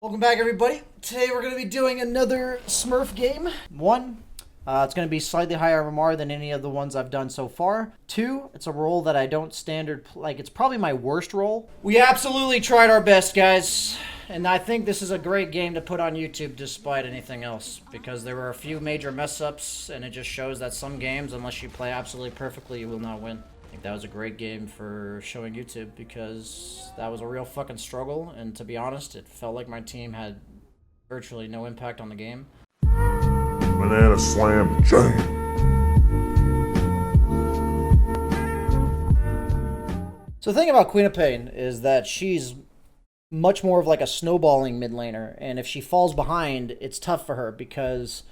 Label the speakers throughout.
Speaker 1: Welcome back, everybody. Today we're going to be doing another Smurf game. One, it's going to be slightly higher MMR than any of the ones I've done so far. Two, it's a role that I don't it's probably my worst role. We absolutely tried our best, guys. And I think this is a great game to put on YouTube despite anything else. Because there were a few major mess-ups, and it just shows that some games, unless you play absolutely perfectly, you will not win. I think that was a great game for showing YouTube because that was a real fucking struggle, and to be honest, it felt like my team had virtually no impact on the game.
Speaker 2: Banana slam jam.
Speaker 1: So the thing about Queen of Pain is that she's much more of like a snowballing mid laner, and if she falls behind, it's tough for her because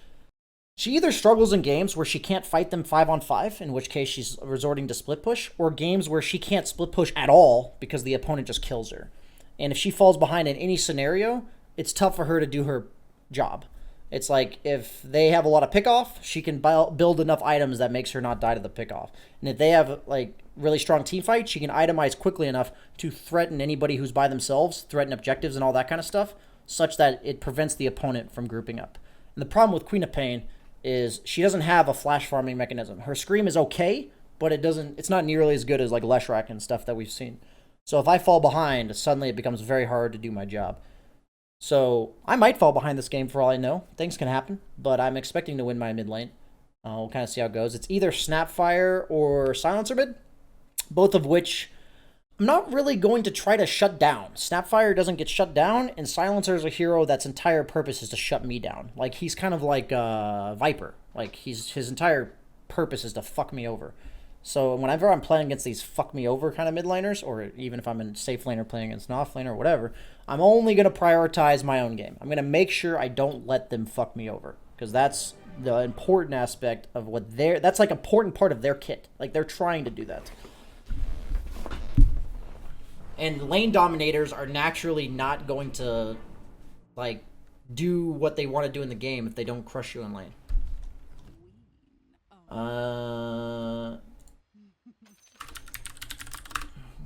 Speaker 1: she either struggles in games where she can't fight them 5-on-5, in which case she's resorting to split push, or games where she can't split push at all because the opponent just kills her. And if she falls behind in any scenario, it's tough for her to do her job. It's like if they have a lot of pickoff, she can build enough items that makes her not die to the pickoff. And if they have like really strong team fight, she can itemize quickly enough to threaten anybody who's by themselves, threaten objectives and all that kind of stuff, such that it prevents the opponent from grouping up. And the problem with Queen of Pain is she doesn't have a flash farming mechanism. Her scream is okay, but it's not nearly as good as like Leshrac and stuff that we've seen. So if I fall behind, suddenly it becomes very hard to do my job. So I might fall behind this game for all I know. Things can happen, but I'm expecting to win my mid lane. We'll kind of see how it goes. It's either Snapfire or Silencer mid, both of which I'm not really going to try to shut down. Snapfire doesn't get shut down, and Silencer is a hero that's entire purpose is to shut me down. Like, he's kind of like Viper. Like, his entire purpose is to fuck me over. So whenever I'm playing against these fuck me over kind of mid laners, or even if I'm in safe laner playing against an off laner or whatever, I'm only going to prioritize my own game. I'm going to make sure I don't let them fuck me over, because that's the important aspect of what that's like important part of their kit. Like, they're trying to do that. And lane dominators are naturally not going to, like, do what they want to do in the game if they don't crush you in lane.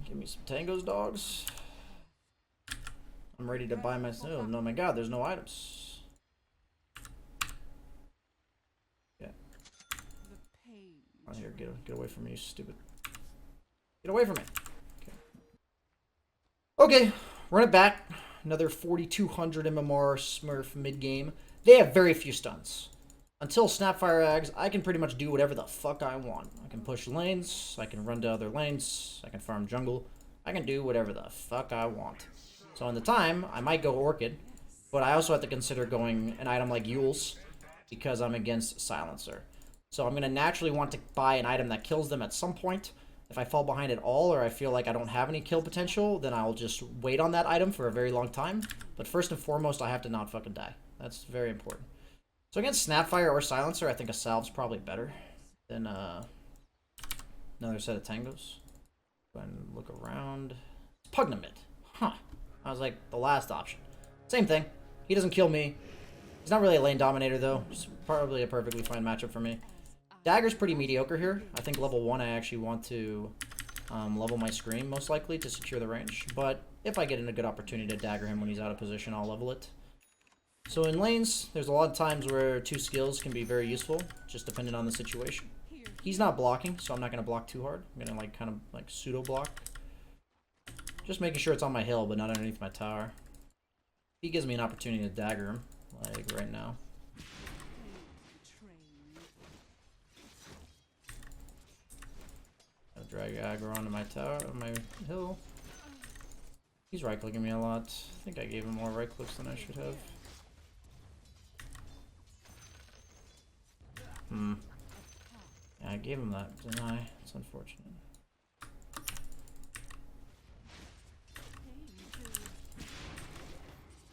Speaker 1: Give me some tangos, dogs. I'm ready to buy myself. Oh, no, my god, there's no items. Yeah. Oh, here, get away from me, you stupid. Get away from me. Okay, run it back. Another 4,200 MMR Smurf mid-game. They have very few stuns. Until Snapfire Ags, I can pretty much do whatever the fuck I want. I can push lanes, I can run to other lanes, I can farm jungle. I can do whatever the fuck I want. So in the time, I might go Orchid, but I also have to consider going an item like Yule's because I'm against Silencer. So I'm going to naturally want to buy an item that kills them at some point. If I fall behind at all, or I feel like I don't have any kill potential, then I'll just wait on that item for a very long time. But first and foremost, I have to not fucking die. That's very important. So against Snapfire or Silencer, I think a Salve's probably better than another set of Tangos. Go ahead and look around. It's Pugnamid. Huh. I was like, the last option. Same thing. He doesn't kill me. He's not really a lane dominator, though. It's probably a perfectly fine matchup for me. Dagger's pretty mediocre here. I think level 1 I actually want to level my Scream, most likely, to secure the range. But if I get in a good opportunity to dagger him when he's out of position, I'll level it. So in lanes, there's a lot of times where 2 skills can be very useful, just depending on the situation. He's not blocking, so I'm not going to block too hard. I'm going to kind of pseudo-block. Just making sure it's on my hill, but not underneath my tower. He gives me an opportunity to dagger him, like right now. Drag aggro onto my tower, my hill. He's right-clicking me a lot. I think I gave him more right-clicks than I should have. Yeah, I gave him that, didn't I? It's unfortunate.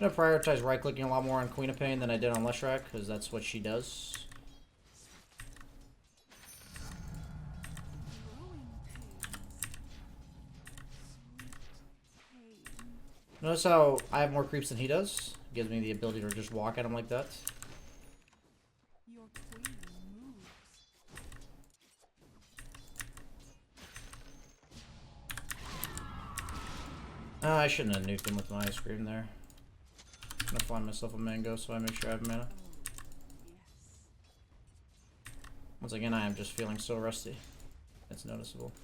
Speaker 1: I'm gonna prioritize right-clicking a lot more on Queen of Pain than I did on Leshrac, because that's what she does. Notice how I have more creeps than he does? It gives me the ability to just walk at him like that. I shouldn't have nuked him with my ice cream there. find myself a mango so I make sure I have mana. Once again, I am just feeling so rusty. It's noticeable.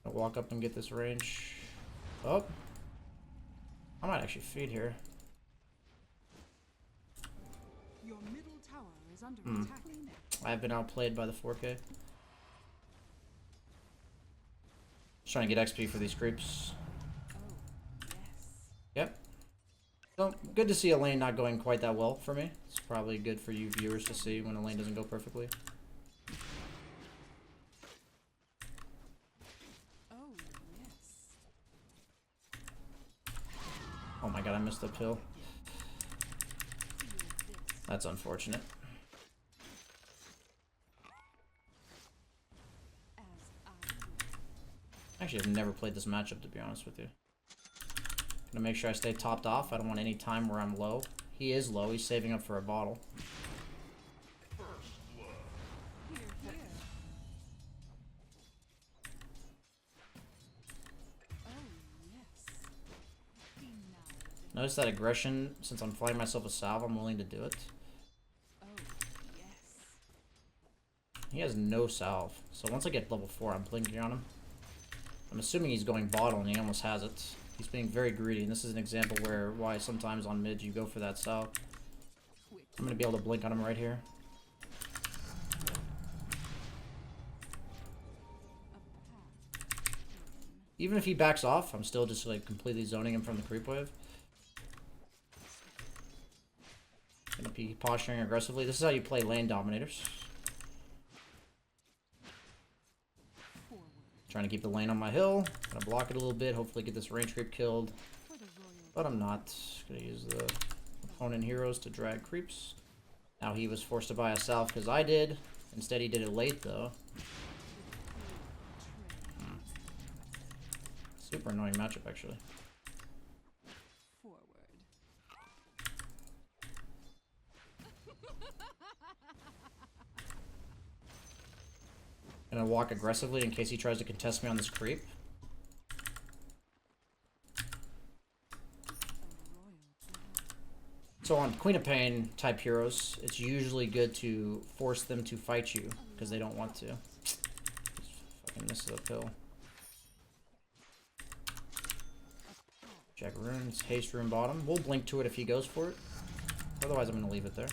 Speaker 1: I'll walk up and get this range. Oh. I might actually feed here.
Speaker 3: Your middle tower is under attack.
Speaker 1: I've been outplayed by the 4K. Just trying to get XP for these creeps. Yep. So, good to see a lane not going quite that well for me. It's probably good for you viewers to see when a lane doesn't go perfectly. Oh my god, I missed the pill. That's unfortunate. Actually, I've never played this matchup, to be honest with you. Gonna make sure I stay topped off. I don't want any time where I'm low. He is low. He's saving up for a bottle. Notice that aggression. Since I'm flying myself a salve, I'm willing to do it. He has no salve. So once I get level 4, I'm blinking on him. I'm assuming he's going bottle and he almost has it. He's being very greedy, and this is an example where why sometimes on mid you go for that salve. I'm going to be able to blink on him right here. Even if he backs off, I'm still just like completely zoning him from the creep wave. Gonna be posturing aggressively. This is how you play lane dominators. Trying to keep the lane on my hill. Gonna block it a little bit. Hopefully get this range creep killed. But I'm not. Gonna use the opponent heroes to drag creeps. Now he was forced to buy a salve because I did. Instead he did it late though. Super annoying matchup actually. Gonna walk aggressively in case he tries to contest me on this creep. So on Queen of Pain type heroes, it's usually good to force them to fight you because they don't want to. Just fucking misses a pill. Jack runes, haste rune bottom. We'll blink to it if he goes for it. Otherwise, I'm gonna leave it there.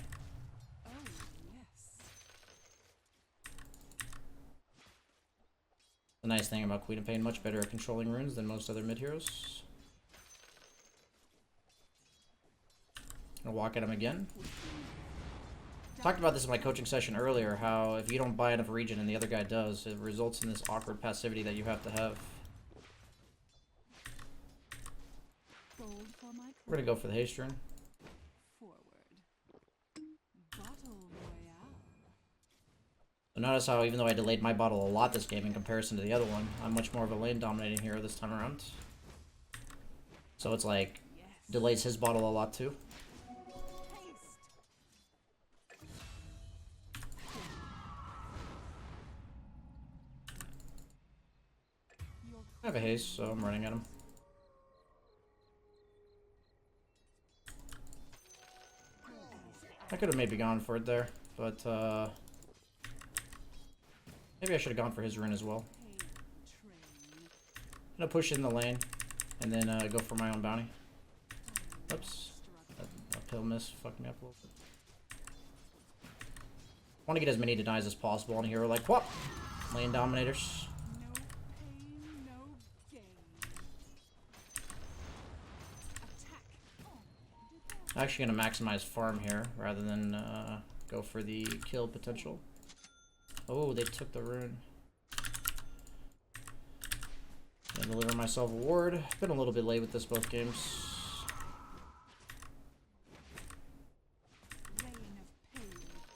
Speaker 1: The nice thing about Queen of Pain, much better at controlling runes than most other mid heroes. Gonna walk at him again. Talked about this in my coaching session earlier, how if you don't buy enough regen and the other guy does, it results in this awkward passivity that you have to have. We're gonna go for the haste rune. So notice how even though I delayed my bottle a lot this game in comparison to the other one, I'm much more of a lane dominating hero this time around. So it's like, delays his bottle a lot too. I have a haste, so I'm running at him. I could have maybe gone for it there, but maybe I should have gone for his rune as well. I'm gonna push in the lane and then go for my own bounty. Oops. That pill miss fucked me up a little bit. I want to get as many denies as possible on here. Like, what? Lane dominators. I'm actually going to maximize farm here rather than go for the kill potential. Oh, they took the rune. Gonna deliver myself a ward. Been a little bit late with this both games.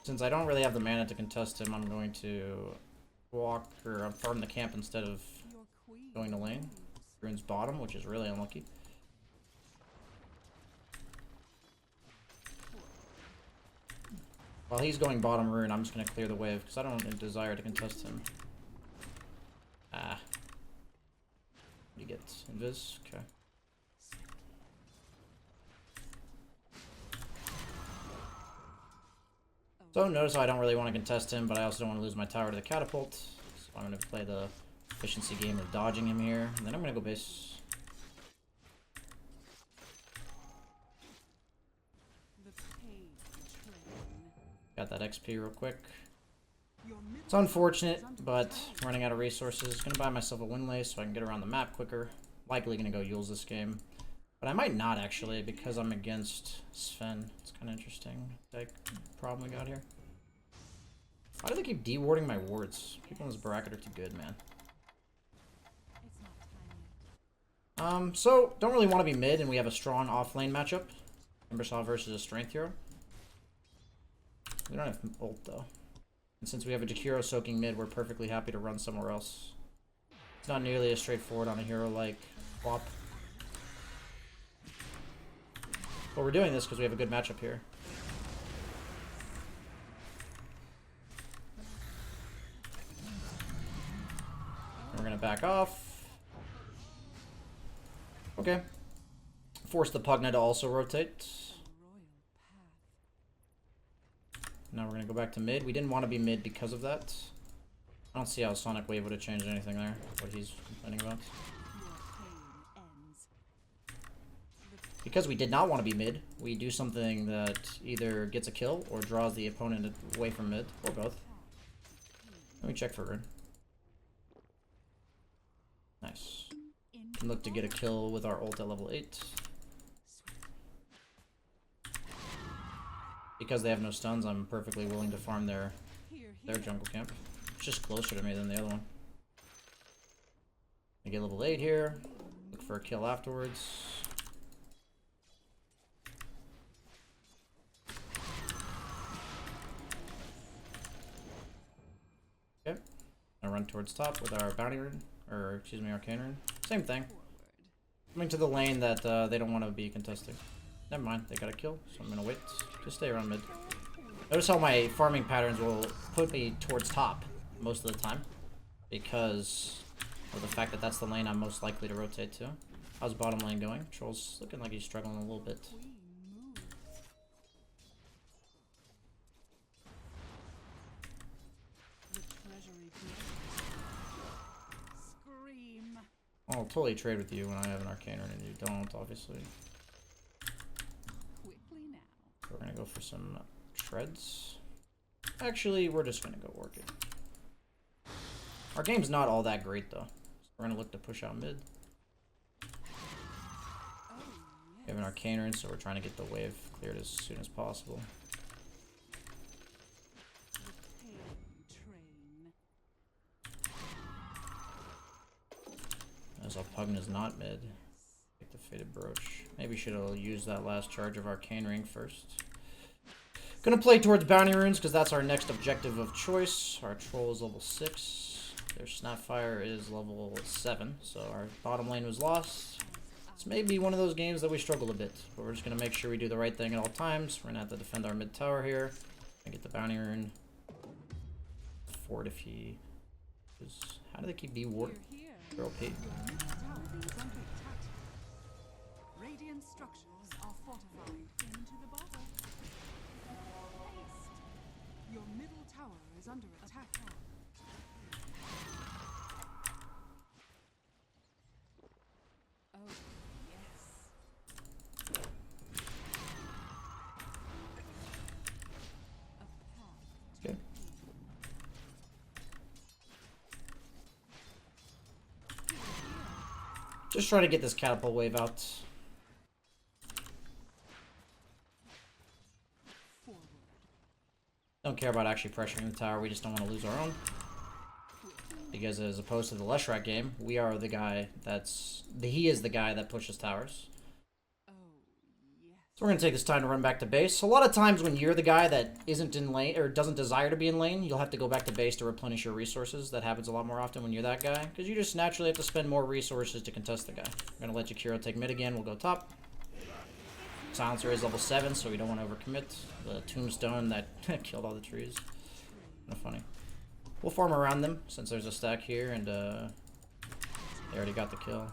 Speaker 1: Since I don't really have the mana to contest him, I'm going to walk or farm the camp instead of going to lane. Rune's bottom, which is really unlucky. While he's going bottom rune, I'm just going to clear the wave because I don't desire to contest him. Ah. What do you get? Invis? Okay. So notice how I don't really want to contest him, but I also don't want to lose my tower to the catapult. So I'm going to play the efficiency game of dodging him here, and then I'm going to go base.
Speaker 3: The paid train.
Speaker 1: Got that XP real quick.
Speaker 3: Your middle
Speaker 1: It's unfortunate,
Speaker 3: tower is under
Speaker 1: but
Speaker 3: attack.
Speaker 1: running out of resources. Gonna buy myself a Windlay so I can get around the map quicker. Likely gonna go Yules this game. But I might not actually because I'm against Sven. It's kind of interesting. That problem we got here. Why do they keep dewarding my wards? People in this bracket are too good, man.
Speaker 3: It's not time yet.
Speaker 1: So don't really want to be mid, and we have a strong off lane matchup. Embersaw versus a strength hero. We don't have ult though. And since we have a Jakiro soaking mid, we're perfectly happy to run somewhere else. It's not nearly as straightforward on a hero like Wop. But we're doing this because we have a good matchup here. And we're going to back off. Okay. Force the Pugna to also rotate.
Speaker 3: Royal path.
Speaker 1: Now we're going to go back to mid. We didn't want to be mid because of that. I don't see how Sonic Wave would have changed anything there. What he's complaining about.
Speaker 3: Your pain ends.
Speaker 1: Because we did not want to be mid, we do something that either gets a kill or draws the opponent away from mid, or both. Let me check for Rune. Nice. Can look to get a kill with our ult at level 8. Because they have no stuns, I'm perfectly willing to farm their jungle camp. It's just closer to me than the other one. I get level 8 here. Look for a kill afterwards. Okay. I run towards top with our bounty rune, or excuse me, arcane rune. Same thing. Coming to the lane that they don't want to be contesting. Never mind, they got a kill, so I'm gonna wait. Just stay around mid. Notice how my farming patterns will put me towards top most of the time, because of the fact that that's the lane I'm most likely to rotate to. How's bottom lane going? Troll's looking like he's struggling a little bit.
Speaker 3: The treasury scream.
Speaker 1: I'll totally trade with you when I have an arcane rune and you don't, obviously.
Speaker 3: Quickly now.
Speaker 1: So we're gonna go for some shreds. Actually, we're just gonna go work it. Our game's not all that great though. So we're gonna look to push out mid. We have an arcane rune, so we're trying to get the wave cleared as soon as possible.
Speaker 3: The pain train.
Speaker 1: As our Pugna's not mid. Take the Fated Brooch. Maybe should have used that last charge of Arcane Ring first. Gonna play towards Bounty Runes because that's our next objective of choice. Our Troll is level 6. Their Snapfire is level 7. So our bottom lane was lost. This may be one of those games that we struggle a bit. But we're just gonna make sure we do the right thing at all times. We're gonna have to defend our mid tower here. And get the Bounty Rune. Fort if he is... How do they keep B-Ward? They're OP.
Speaker 3: Your middle tower is under attack. Radiant structures are fortified. Into the bottle. Haste. Your middle tower is under attack. Oh, yes. A path.
Speaker 1: Okay. Just try to get this catapult wave out.
Speaker 3: Forward.
Speaker 1: Don't care about actually pressuring the tower, we just don't want to lose our own. Because as opposed to the Leshrac game, we are the guy he is the guy that pushes towers.
Speaker 3: Oh, yes.
Speaker 1: So we're going to take this time to run back to base. A lot of times when you're the guy that isn't in lane, or doesn't desire to be in lane, you'll have to go back to base to replenish your resources. That happens a lot more often when you're that guy, because you just naturally have to spend more resources to contest the guy. I'm going to let Jakiro take mid again, we'll go top. Silencer is level 7, so we don't want to overcommit. The tombstone that killed all the trees. Kind of funny. We'll farm around them, since there's a stack here, and they already got the kill.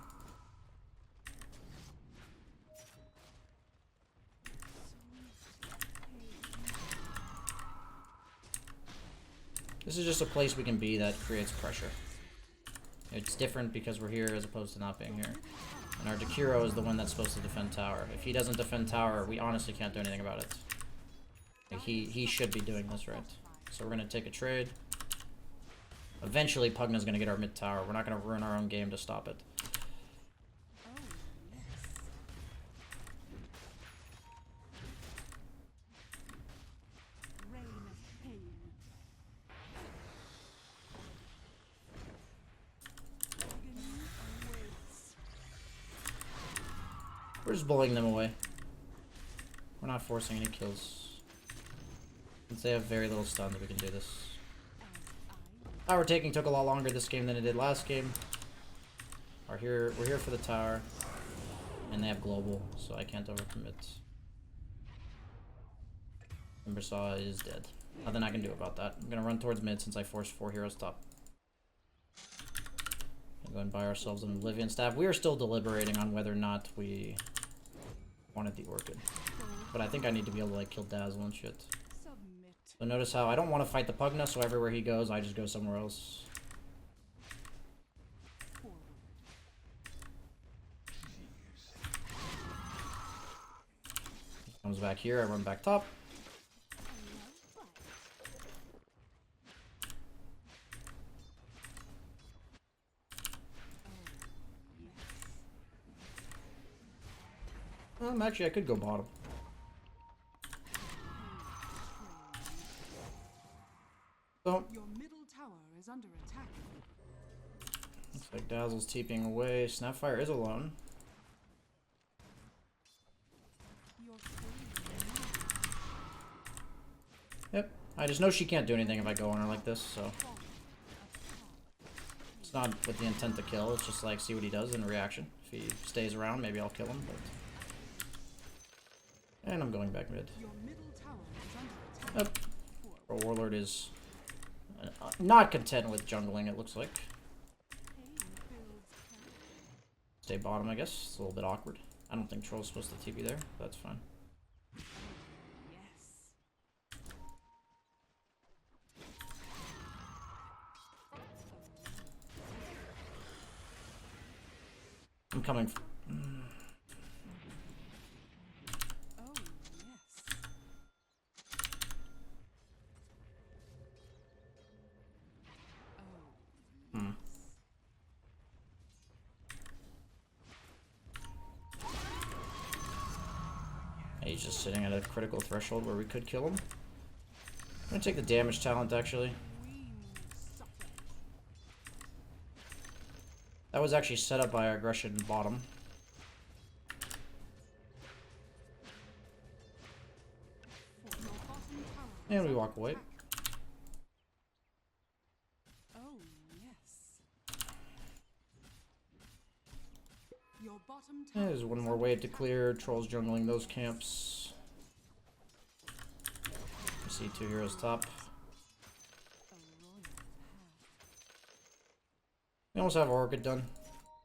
Speaker 1: This is just a place we can be that creates pressure. It's different because we're here as opposed to not being here. And our Dekiro is the one that's supposed to defend tower. If he doesn't defend tower, we honestly can't do anything about it. Like he should be doing this right. So we're gonna take a trade. Eventually Pugna's gonna get our mid tower. We're not gonna ruin our own game to stop it. We're just bullying them away. We're not forcing any kills. Since they have very little stuns, we can do this. Tower taking took a lot longer this game than it did last game. We're here for the tower. And they have global, so I can't overcommit. Timbersaw is dead. Nothing I can do about that. I'm gonna run towards mid since I forced 4 heroes top. Go and buy ourselves an Oblivion Staff. We are still deliberating on whether or not we wanted the Orchid. But I think I need to be able to like kill Dazzle and shit. So notice how I don't want to fight the Pugna, so everywhere he goes, I just go somewhere else. He comes back here, I run back top. Actually, I could go bottom. So,
Speaker 3: Your middle tower is under attack.
Speaker 1: looks like Dazzle's TPing away. Snapfire is alone. Yep. I just know she can't do anything if I go on her like this, so. It's not with the intent to kill, it's just like see what he does in reaction. If he stays around, maybe I'll kill him, but. And I'm going back mid. Yep. Our Warlord is not content with jungling, it looks like. Stay bottom, I guess. It's a little bit awkward. I don't think Troll's supposed to TP there. That's fine. I'm coming. He's just sitting at a critical threshold where we could kill him. I'm gonna take the damage talent, actually. That was actually set up by our aggression bottom. And we walk away. There's one more wave to clear. Trolls jungling those camps. We see 2 heroes top. We almost have our Orchid done.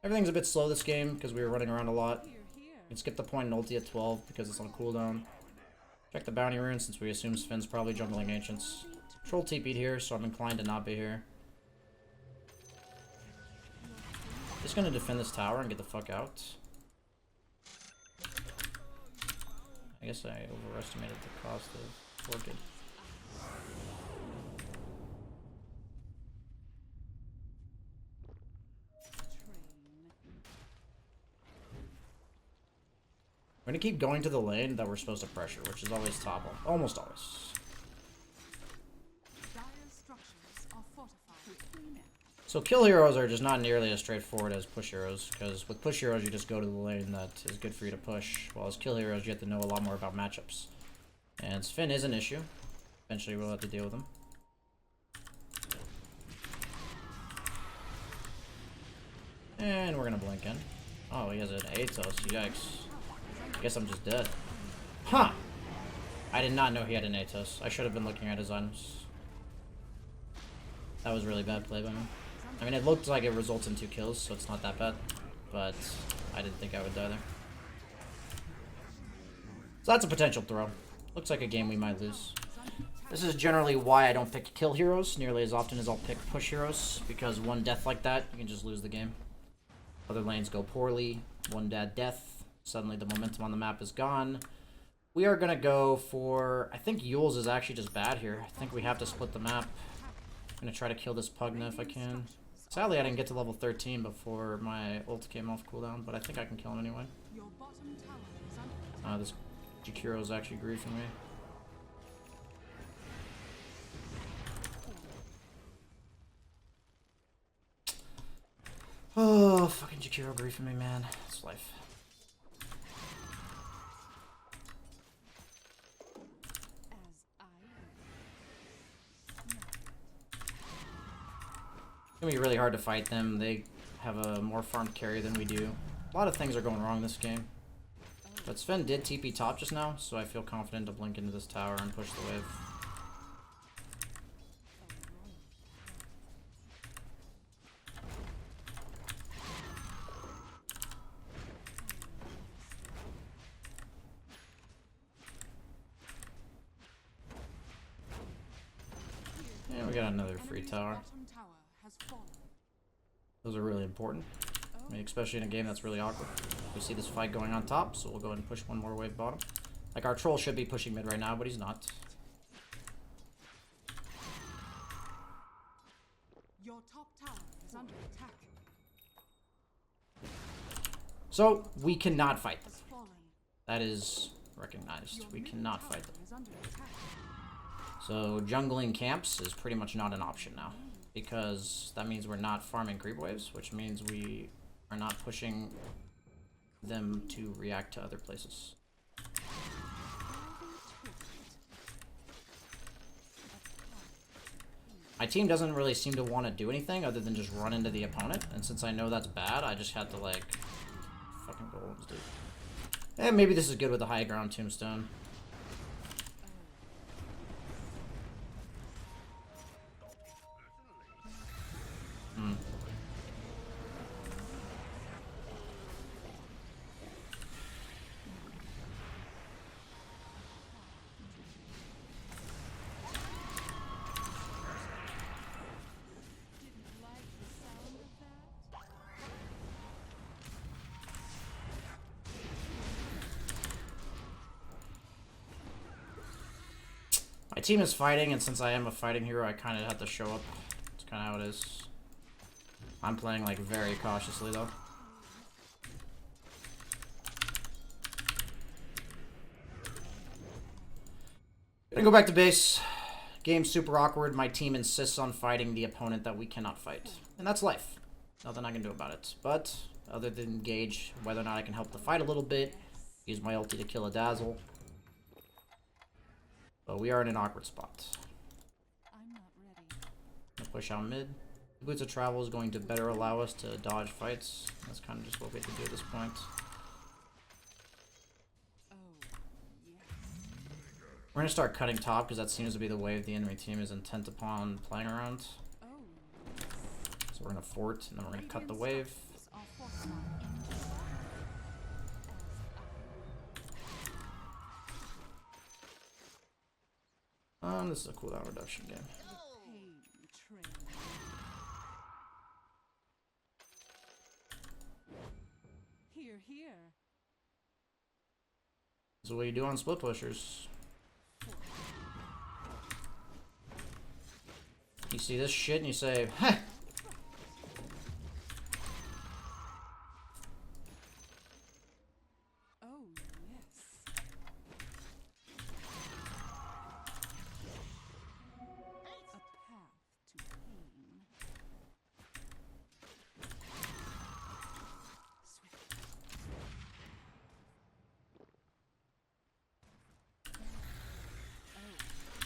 Speaker 1: Everything's a bit slow this game because we were running around a lot. You can skip the point in ulti at 12 because it's on cooldown. Check the bounty rune since we assume Sven's probably jungling Ancients. Troll TP'd here, so I'm inclined to not be here. Just gonna defend this tower and get the fuck out. I guess I overestimated the cost of Orchid. We're gonna keep going to the lane that we're supposed to pressure, which is always top, almost always. So kill heroes are just not nearly as straightforward as push heroes, because with push heroes you just go to the lane that is good for you to push, while as kill heroes you have to know a lot more about matchups. And Sven is an issue. Eventually we'll have to deal with him. And we're gonna blink in. Oh, he has an Atos, yikes. I guess I'm just dead. Huh! I did not know he had an Atos. I should have been looking at his items. That was really bad play by me. I mean, it looked like it results in 2 kills, so it's not that bad. But I didn't think I would die there. So that's a potential throw. Looks like a game we might lose. This is generally why I don't pick kill heroes nearly as often as I'll pick push heroes, because one death like that, you can just lose the game. Other lanes go poorly, one bad death, suddenly the momentum on the map is gone. We are going to go for... I think Yule's is actually just bad here. I think we have to split the map. I'm going to try to kill this Pugna if I can. Sadly, I didn't get to level 13 before my ult came off cooldown, but I think I can kill him anyway. This Jakiro is actually griefing me. Oh, fucking Jakiro griefing me, man. It's life. It's gonna be really hard to fight them. They have a more farmed carry than we do. A lot of things are going wrong this game. But Sven did TP top just now, so I feel confident to blink into this tower and push the wave. Yeah, we got another free tower. Those are really important. I mean, especially in a game that's really awkward. We see this fight going on top, so we'll go ahead and push one more wave bottom. Like, our troll should be pushing mid right now, but he's not.
Speaker 3: Your top tower is under attack.
Speaker 1: So, we cannot fight them. That is recognized. We cannot fight them. So, jungling camps is pretty much not an option now. Because that means we're not farming creep waves, which means we are not pushing them to react to other places. My team doesn't really seem to want to do anything other than just run into the opponent, and since I know that's bad, I just had to, like, fucking golems, dude. And maybe this is good with the high ground tombstone. My team is fighting, and since I am a fighting hero, I kind of have to show up. It's kind of how it is. I'm playing, like, very cautiously, though. Gonna go back to base. Game's super awkward. My team insists on fighting the opponent that we cannot fight. And that's life. Nothing I can do about it. But, other than gauge whether or not I can help the fight a little bit, use my ulti to kill a dazzle. But we are in an awkward spot.
Speaker 3: I'm not ready.
Speaker 1: Gonna push out mid. The Boots of Travel is going to better allow us to dodge fights. That's kind of just what we have to do at this point.
Speaker 3: Oh, yes.
Speaker 1: We're gonna start cutting top because that seems to be the way the enemy team is intent upon playing around.
Speaker 3: Oh,
Speaker 1: So we're gonna fort and then we're gonna cut the wave.
Speaker 3: are fortified.
Speaker 1: This is a cooldown reduction game.
Speaker 3: Pain train. Here, here.
Speaker 1: This is what you do on split pushers. You see this shit and you say, heh!
Speaker 3: Oh, yes. A path to pain.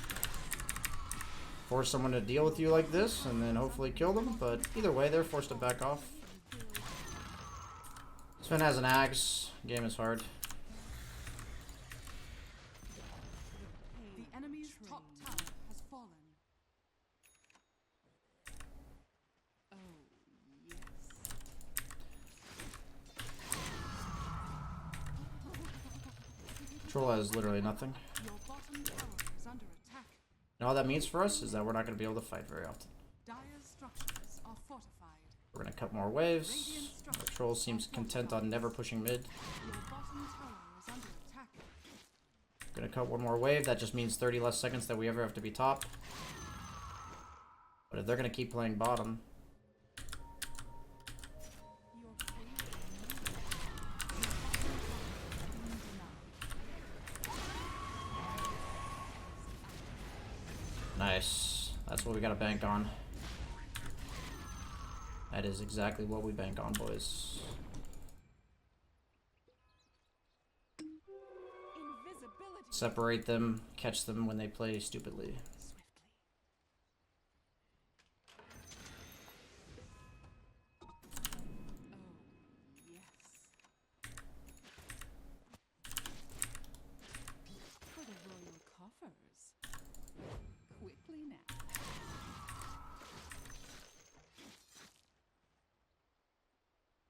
Speaker 3: Swift.
Speaker 1: Force someone to deal with you like this and then hopefully kill them, but either way, they're forced to back off. Sven has an axe. Game is hard.
Speaker 3: The enemy's top tower has fallen. Oh, yes.
Speaker 1: Troll has literally nothing.
Speaker 3: Your bottom tower is under attack.
Speaker 1: And all that means for us is that we're not going to be able to fight very often.
Speaker 3: Dire's structures are fortified.
Speaker 1: We're going to cut more waves. Our troll seems content on never pushing mid.
Speaker 3: Your bottom tower is under attack.
Speaker 1: Gonna cut one more wave. That just means 30 less seconds that we ever have to be top. But if they're gonna keep playing bottom,
Speaker 3: Your queen
Speaker 1: nice. That's what we gotta bank on. That is exactly what we bank on, boys.
Speaker 3: invisibility.
Speaker 1: Separate them, catch them when they play stupidly.
Speaker 3: Swiftly. Oh, yes. For the royal coffers. Quickly now.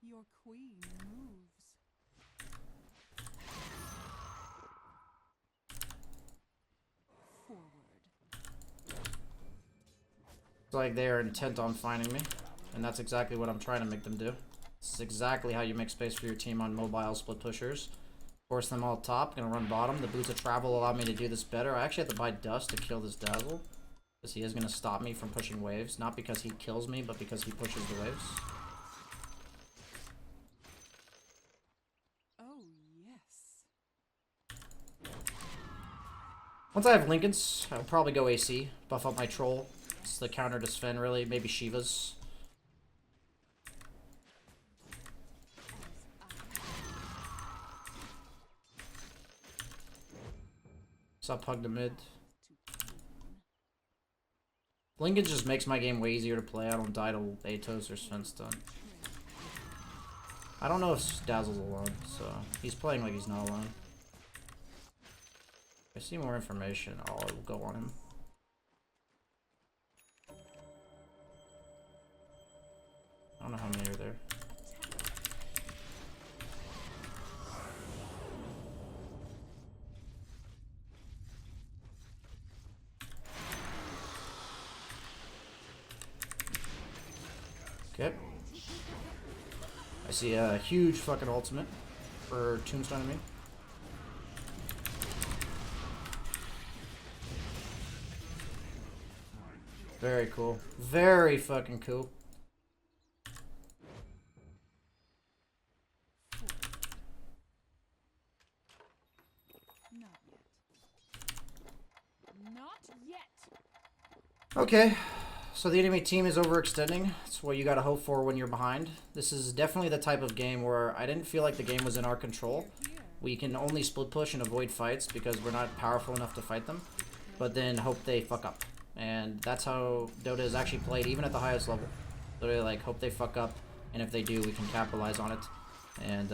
Speaker 3: Your queen moves. Forward.
Speaker 1: It's like they are intent on finding me, and that's exactly what I'm trying to make them do. This is exactly how you make space for your team on mobile split pushers. Force them all top, gonna run bottom. The boots of travel allow me to do this better. I actually have to buy dust to kill this dazzle, because he is gonna stop me from pushing waves. Not because he kills me, but because he pushes the waves.
Speaker 3: Oh, yes.
Speaker 1: Once I have Lincolns, I'll probably go AC. Buff up my troll. It's the counter to Sven, really. Maybe Shiva's. Sub hug to mid. Lincoln just makes my game way easier to play. I don't die to Atos or Sven's done. I don't know if Dazzle's alone, so he's playing like he's not alone. If I see more information, I'll go on him. I don't know how many are there. Okay. I see a huge fucking ultimate for Tombstone to me. Very cool. Very fucking cool.
Speaker 3: Not yet. Not yet.
Speaker 1: Okay. So the enemy team is overextending. It's what you gotta hope for when you're behind. This is definitely the type of game where I didn't feel like the game was in our control. We can only split push and avoid fights because we're not powerful enough to fight them. But then hope they fuck up. And that's how Dota is actually played, even at the highest level. Literally, like, hope they fuck up, and if they do, we can capitalize on it and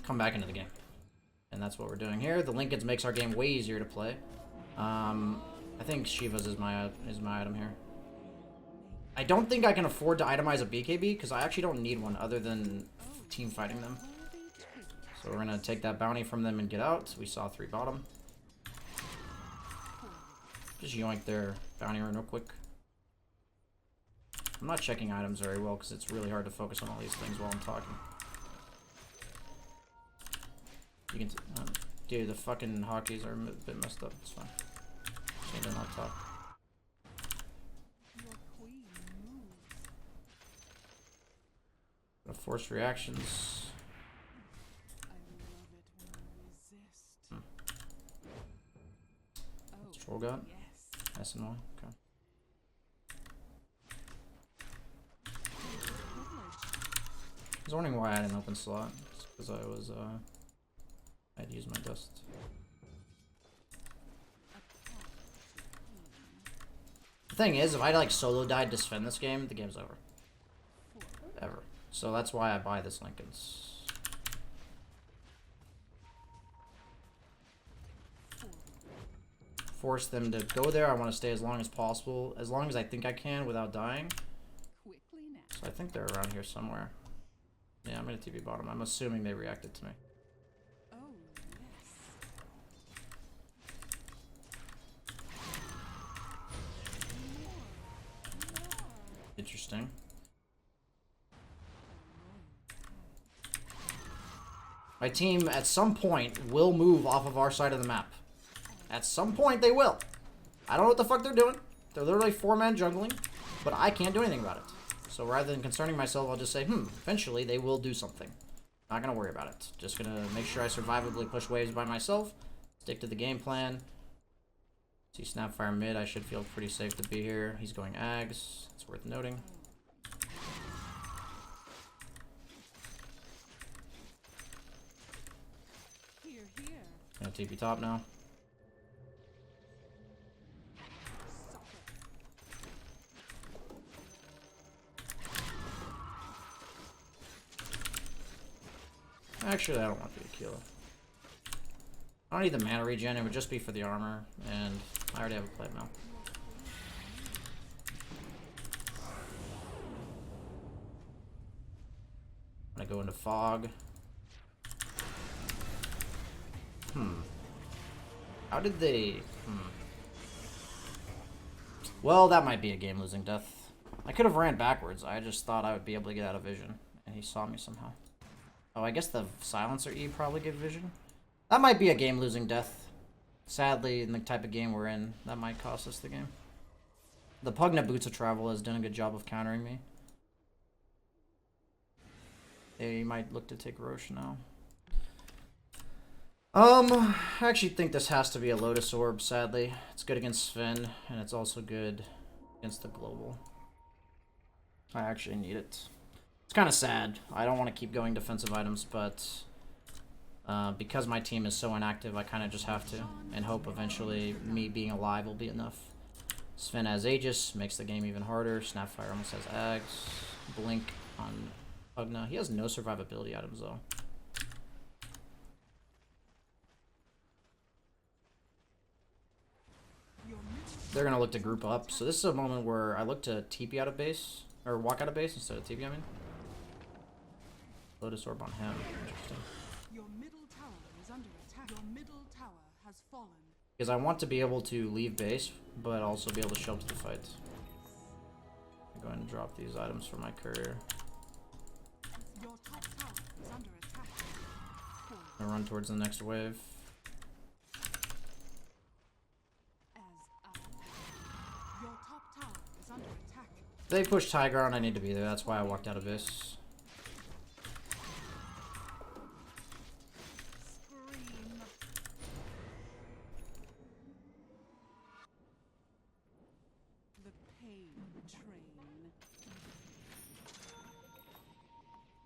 Speaker 1: come back into the game. And that's what we're doing here. The Lincolns makes our game way easier to play. I think Shiva's is my item here. I don't think I can afford to itemize a BKB because I actually don't need one other than team fighting them. So we're gonna take that bounty from them and get out. We saw 3 bottom. Just yoink their bounty run real quick. I'm not checking items very well because it's really hard to focus on all these things while I'm talking. You can, dude, the fucking hotkeys are a bit messed up. It's fine. Chain in on top.
Speaker 3: Your queen moves.
Speaker 1: Gonna force reactions.
Speaker 3: I love it when you resist. Oh,
Speaker 1: Troll got
Speaker 3: yes.
Speaker 1: S and Y. Okay. I was wondering why I had an open slot. It's because I was I'd use my dust. The thing is, if I like solo died to defend this game, the game's over. Ever. So that's why I buy this Lincoln's. Force them to go there. I want to stay as long as possible, as long as I think I can without dying.
Speaker 3: Quickly now.
Speaker 1: So I think they're around here somewhere. Yeah, I'm gonna TP bottom. I'm assuming they reacted to me.
Speaker 3: Oh, yes.
Speaker 1: Interesting. My team, at some point, will move off of our side of the map. At some point, they will. I don't know what the fuck they're doing. They're literally 4-man jungling, but I can't do anything about it. So rather than concerning myself, I'll just say, eventually they will do something. Not gonna worry about it. Just gonna make sure I survivably push waves by myself. Stick to the game plan. See Snapfire mid, I should feel pretty safe to be here. He's going Ags. It's worth noting.
Speaker 3: Here, here.
Speaker 1: Gonna TP top now. Actually, I don't want the kill. I don't need the mana regen, it would just be for the armor, and I already have a play now. I'm gonna go into fog. How did they... Well, that might be a game-losing death. I could have ran backwards, I just thought I would be able to get out of vision, and he saw me somehow. Oh, I guess the silencer E probably gave vision. That might be a game-losing death. Sadly, in the type of game we're in, that might cost us the game. The Pugna Boots of Travel has done a good job of countering me. They might look to take Roche now. I actually think this has to be a Lotus Orb, sadly. It's good against Sven, and it's also good against the Global. I actually need it. It's kind of sad. I don't want to keep going defensive items, but because my team is so inactive, I kind of just have to, and hope eventually me being alive will be enough. Sven has Aegis, makes the game even harder. Snapfire almost has Ags. Blink on Pugna. He has no survivability items, though. They're going to look to group up, so this is a moment where I look to TP out of base, or walk out of base instead of TP, I mean. Lotus Orb on him. Interesting.
Speaker 3: Your middle tower is under attack. Your middle tower has fallen.
Speaker 1: Because I want to be able to leave base, but also be able to show up to the fight. I'm going to drop these items for my courier.
Speaker 3: Your top tower is under attack.
Speaker 1: I'm run towards the next wave.
Speaker 3: Your top tower is under attack.
Speaker 1: If they push Tiger on, I need to be there. That's why I walked out of this.
Speaker 3: Scream. The pain train.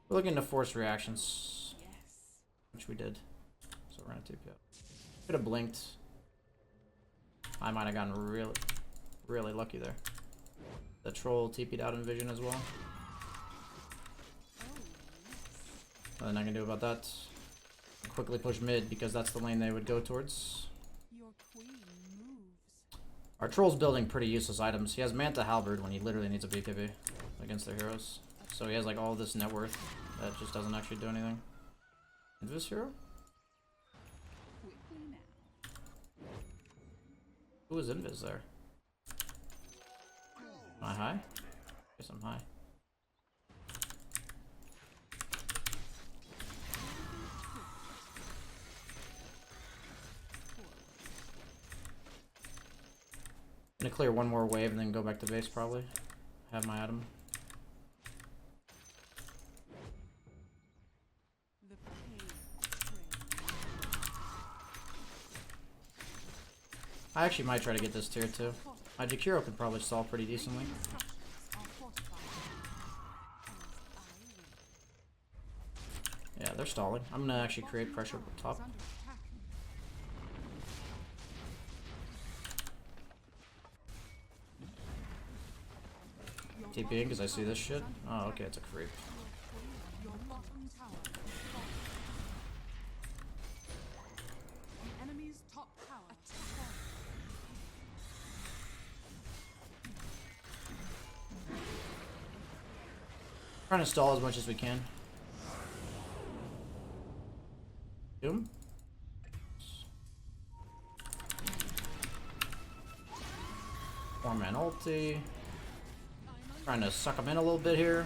Speaker 1: We're looking to force reactions,
Speaker 3: Yes.
Speaker 1: which we did. So we're gonna TP up. Could have blinked. I might have gotten really lucky there. The troll TP'd out in vision as well. Nothing I can do about that. Quickly push mid because that's the lane they would go towards.
Speaker 3: Your queen moves.
Speaker 1: Our troll's building pretty useless items. He has Manta Halberd when he literally needs a BKB against their heroes. So he has like all this net worth that just doesn't actually do anything. Invis hero?
Speaker 3: Quickly now.
Speaker 1: Who is Invis there? Am I high? Guess I'm high. Gonna clear one more wave and then go back to base probably. Have my item.
Speaker 3: The pain train.
Speaker 1: I actually might try to get this tier 2. My Jakiro could probably stall pretty decently.
Speaker 3: Structures are fortified. As I will.
Speaker 1: Yeah, they're stalling. I'm gonna actually create pressure up top.
Speaker 3: Is under attack. Your
Speaker 1: TPing because I see this shit. Oh, okay, it's a creep.
Speaker 3: Your bottom tower is falling. The enemy's top tower is falling.
Speaker 1: Trying to stall as much as we can. Doom? Four-man ulti.
Speaker 3: I'm under
Speaker 1: Trying to suck him in a little bit here.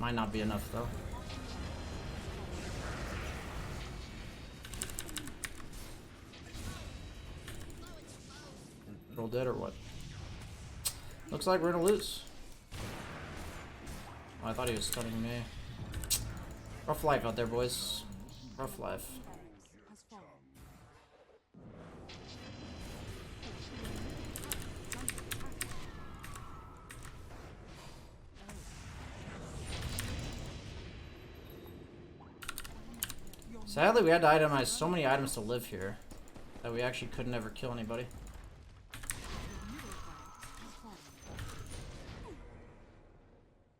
Speaker 1: Might not be enough though. Roll dead or what? Looks like we're gonna lose. Oh, I thought he was stunning me. Rough life out there, boys. Rough life.
Speaker 3: Has fallen.
Speaker 1: Sadly, we had to itemize so many items to live here that we actually could never kill anybody.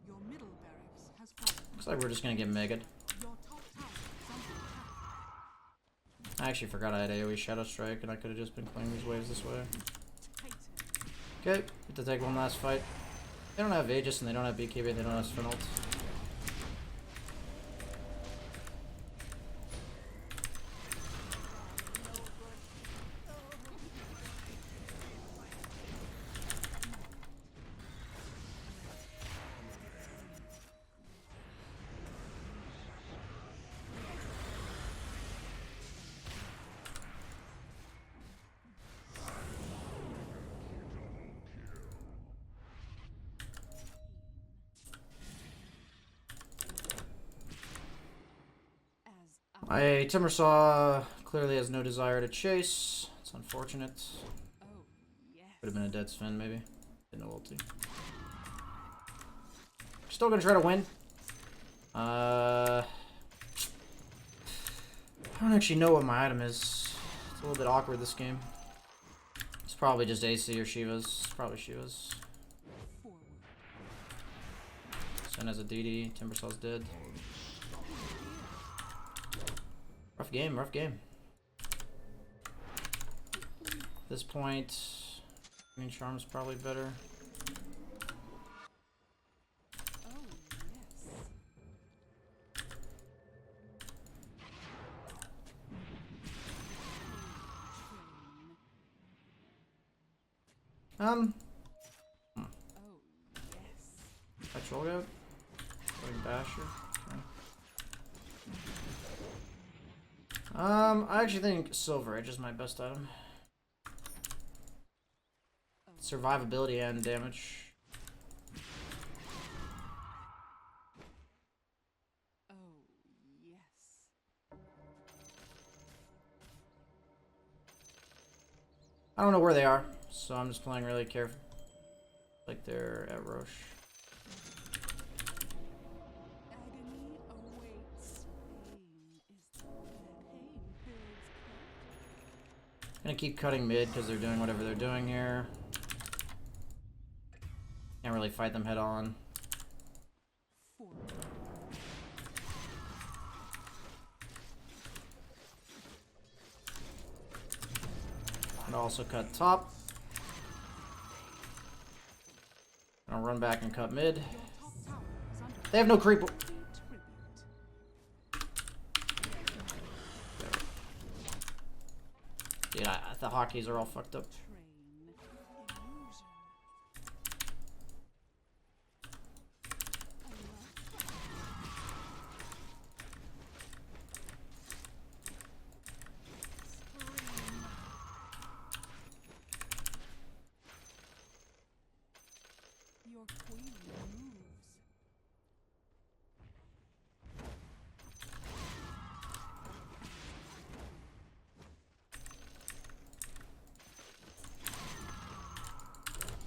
Speaker 3: Your middle barracks has fallen.
Speaker 1: Looks like we're just gonna get megged.
Speaker 3: Your top tower is under attack.
Speaker 1: I actually forgot I had AoE Shadow Strike and I could have just been playing these waves this way.
Speaker 3: Titan.
Speaker 1: Okay, get to take one last fight. They don't have Aegis and they don't have BKB, they don't have Spin ult.
Speaker 3: As
Speaker 1: My Timbersaw clearly has no desire to chase. It's unfortunate.
Speaker 3: oh yes.
Speaker 1: Could have been a dead Sven, maybe. Didn't know ulti. Still gonna try to win. I don't actually know what my item is. It's a little bit awkward this game. It's probably just AC or Shiva's. Probably Shiva's.
Speaker 3: Forward.
Speaker 1: Sven has a DD. Timbersaw's dead. Rough game, rough game. At this point, Green Charm's probably better.
Speaker 3: Oh yes.
Speaker 1: Um,
Speaker 3: Oh yes.
Speaker 1: Petrol Goat. Going Basher. Okay. I actually think Silver Edge is my best item. Survivability and damage.
Speaker 3: Oh yes.
Speaker 1: I don't know where they are, so I'm just playing really careful. Like they're at Roche.
Speaker 3: Agony awaits. Pain is the pain builds
Speaker 1: Gonna keep cutting mid because they're doing whatever they're doing here. Can't really fight them head on.
Speaker 3: forward.
Speaker 1: And also cut top. Gonna run back and cut mid.
Speaker 3: Your top tower is under
Speaker 1: They have no creep.
Speaker 3: tribute.
Speaker 1: Yeah, the hotkeys are all fucked up.
Speaker 3: Train. Illusion. Your queen moves.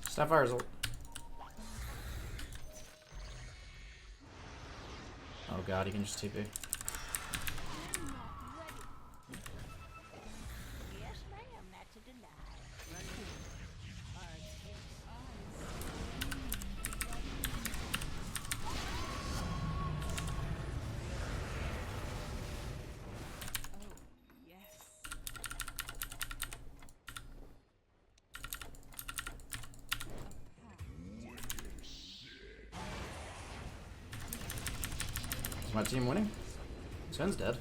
Speaker 1: Sapphire's ult. Oh god, he can just TP.
Speaker 4: Yes, ma'am, that's a deny.
Speaker 3: Oh, yes.
Speaker 1: Is my team winning? Sven's dead.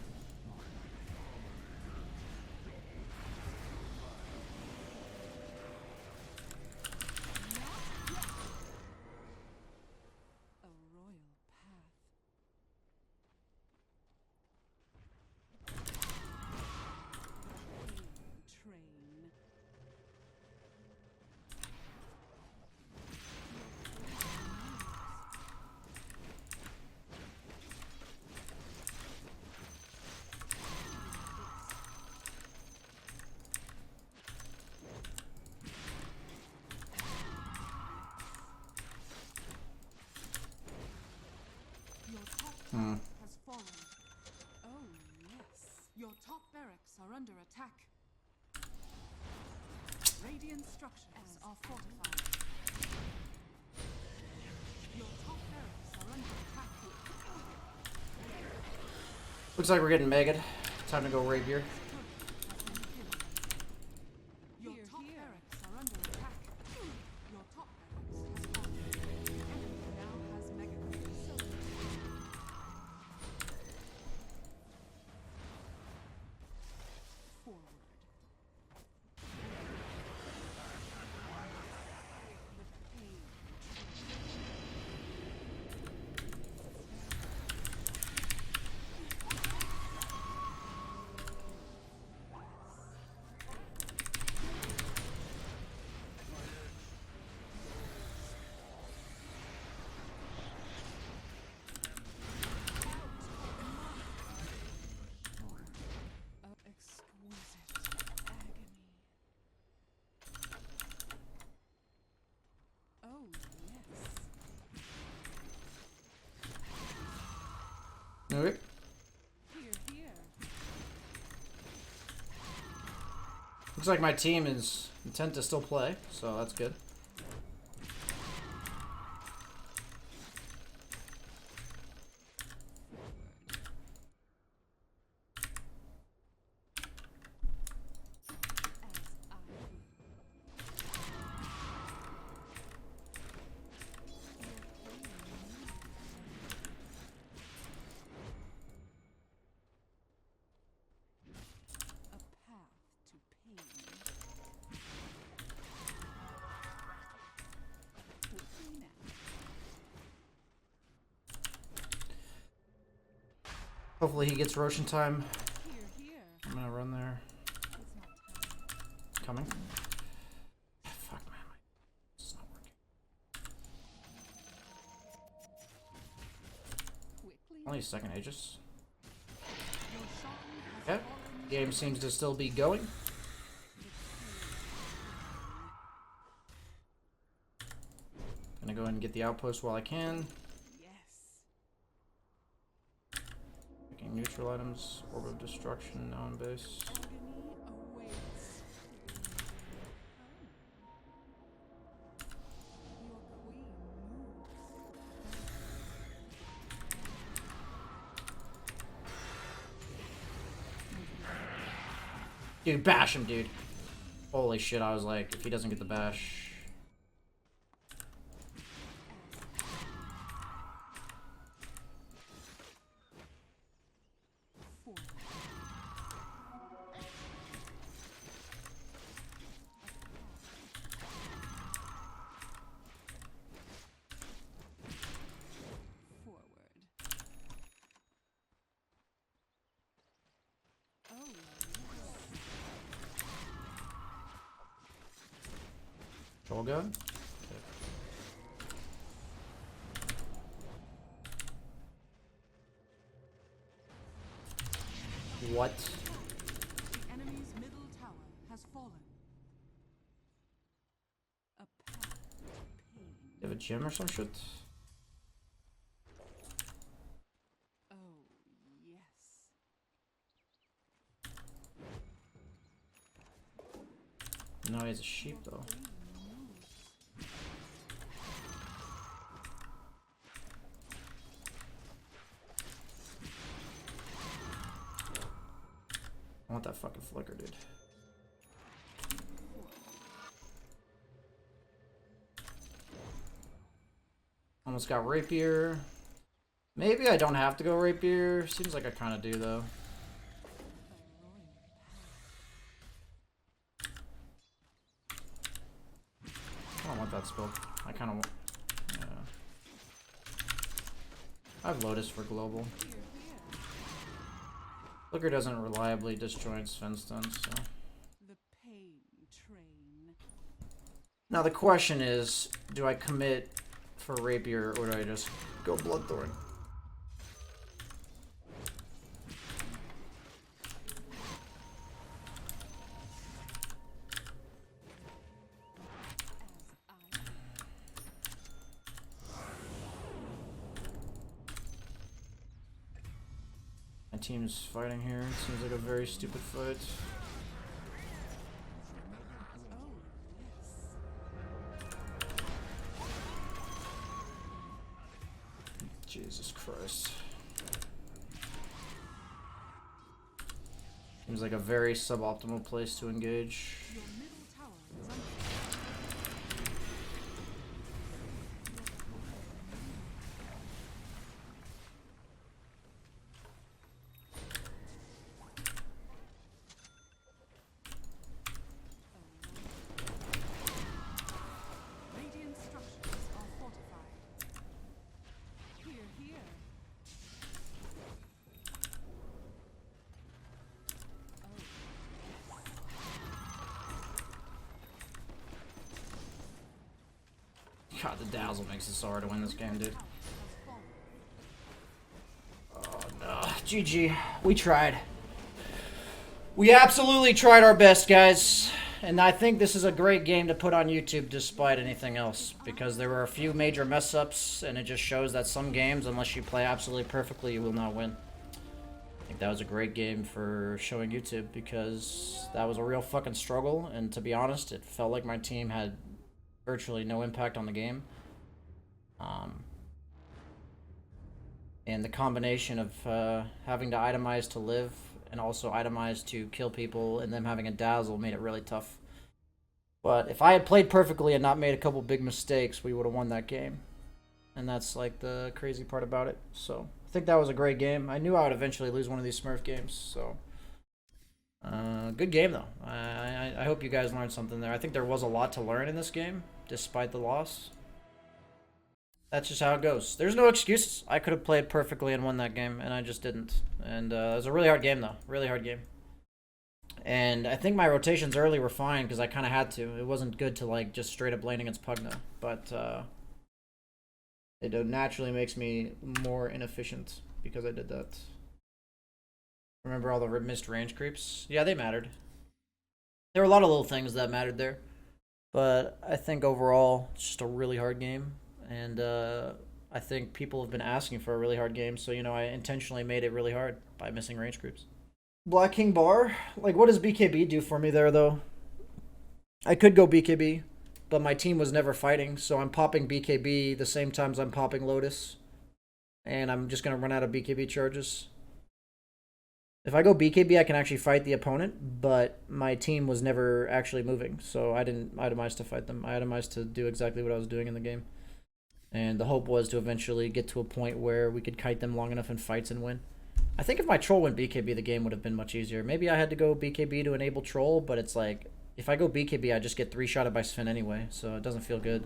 Speaker 3: are under attack. Radiant structures are fortified. Your top barracks are under attack.
Speaker 1: Looks like we're getting megged. Time to go rapier.
Speaker 3: Your top barracks are under attack. Your top barracks has fallen. The enemy now has mega guns. Forward. The pain. Exquisite agony. Oh, yes.
Speaker 1: Okay.
Speaker 3: Here, here.
Speaker 1: Looks like my team is intent to still play, so that's good.
Speaker 3: A path to pain. Quickly now.
Speaker 1: Hopefully he gets Roshan time.
Speaker 3: Here, here.
Speaker 1: I'm gonna run there.
Speaker 3: It's not time.
Speaker 1: Coming. Fuck, man. It's not working.
Speaker 3: Quickly.
Speaker 1: Only a second, Aegis.
Speaker 3: Your song has
Speaker 1: Okay.
Speaker 3: fallen.
Speaker 1: Game seems to still be going. Gonna go ahead and get the outpost while I can.
Speaker 3: Yes.
Speaker 1: Picking neutral items. Orb of Destruction now in base.
Speaker 3: Agony awaits. Your queen moves.
Speaker 1: Dude, bash him, dude. Holy shit, I was like, if he doesn't get the bash.
Speaker 3: Forward. Forward. Oh, yes.
Speaker 1: Troll gun? What?
Speaker 3: The enemy's middle tower has fallen. A path to pain.
Speaker 1: You have a gem or some shit?
Speaker 3: Oh, yes.
Speaker 1: No, he has a sheep though.
Speaker 3: Queen moves.
Speaker 1: I want that fucking flicker, dude. Almost got rapier. Maybe I don't have to go rapier. Seems like I kind of do though.
Speaker 3: A royal path.
Speaker 1: I don't want that spell. I kind of want. Yeah. I have Lotus for global.
Speaker 3: Here, here.
Speaker 1: Flicker doesn't reliably disjoint Svenstone, so.
Speaker 3: The pain train.
Speaker 1: Now the question is, do I commit for rapier or do I just go Bloodthorn?
Speaker 3: As I
Speaker 1: My team's fighting here. It seems like a very stupid fight. Jesus Christ. Seems like a very suboptimal place to engage.
Speaker 3: Your middle tower is under Radiant structures are fortified. Here, here.
Speaker 1: God, the dazzle makes it so hard to win this game, dude. Oh no. GG. We tried. We absolutely tried our best, guys. And I think this is a great game to put on YouTube despite anything else. Because there were a few major mess-ups, and it just shows that some games, unless you play absolutely perfectly, you will not win. I think that was a great game for showing YouTube, because that was a real fucking struggle. And to be honest, it felt like my team had virtually no impact on the game. And the combination of having to itemize to live and also itemize to kill people and them having a dazzle made it really tough. But if I had played perfectly and not made a couple big mistakes, we would have won that game. And that's like the crazy part about it. So I think that was a great game. I knew I would eventually lose one of these Smurf games. So good game though. I hope you guys learned something there. I think there was a lot to learn in this game, despite the loss. That's just how it goes. There's no excuses. I could have played perfectly and won that game, and I just didn't. And it was a really hard game, though. Really hard game. And I think my rotations early were fine, because I kind of had to. It wasn't good to, like, just straight up lane against Pugna. But it naturally makes me more inefficient because I did that. Remember all the missed range creeps? Yeah, they mattered. There were a lot of little things that mattered there. But I think overall, it's just a really hard game. And I think people have been asking for a really hard game, so, you know, I intentionally made it really hard by missing range creeps. Black King Bar? Like, what does BKB do for me there, though? I could go BKB, but my team was never fighting, so I'm popping BKB the same times I'm popping Lotus. And I'm just going to run out of BKB charges. If I go BKB, I can actually fight the opponent, but my team was never actually moving, so I didn't itemize to fight them. I itemized to do exactly what I was doing in the game. And the hope was to eventually get to a point where we could kite them long enough in fights and win. I think if my troll went BKB, the game would have been much easier. Maybe I had to go BKB to enable troll, but it's like, if I go BKB, I just get 3-shotted by Sven anyway, so it doesn't feel good.